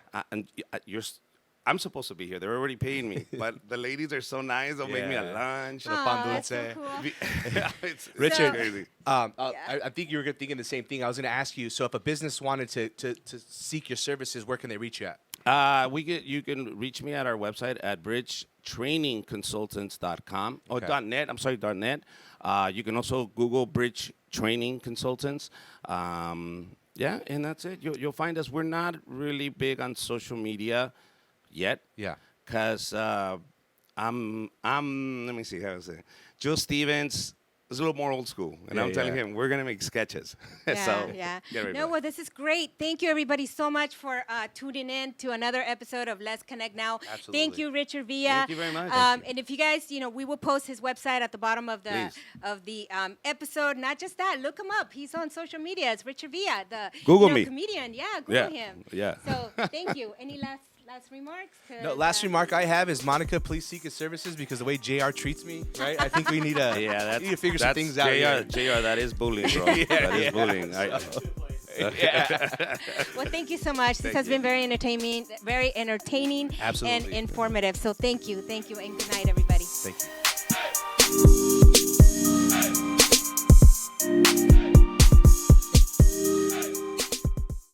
I'm supposed to be here. They're already paying me, but the ladies are so nice. They'll make me a lunch. That's so cool. It's Richard, crazy. I think you were thinking the same thing. I was going to ask you. So, if a business wanted to seek your services, where can they reach you at? You can reach me at our website at bridgetrainingconsultants.com or .net. I'm sorry, .net. You can also Google Bridge Training Consultants. Yeah, and that's it. You'll find us. We're not really big on social media yet. Yeah. Because I'm let me see how to say it. Joe Stevens is a little more old school, and I'm telling him we're gonna make sketches. So yeah. get ready No, for well, this is great. Thank you, everybody, so much for tuning in to another episode of Let's Connect Now. Absolutely. Thank you, Richard Villa. Thank you very much. And if you guys, we will post his website at the bottom of the episode. Not just that, look him up. He's on social media. It's Richard Villa, the Google me. comedian. Yeah, Google him. Yeah. So thank you. Any last remarks? No, last remark I have is, Monica, please seek his services, because the way JR treats me, right? I think we need to need to figure some things out. JR, that is bullying, bro. That is bullying. Well, thank you so much. This has been very entertaining Absolutely. and informative. So thank you, and good night, everybody.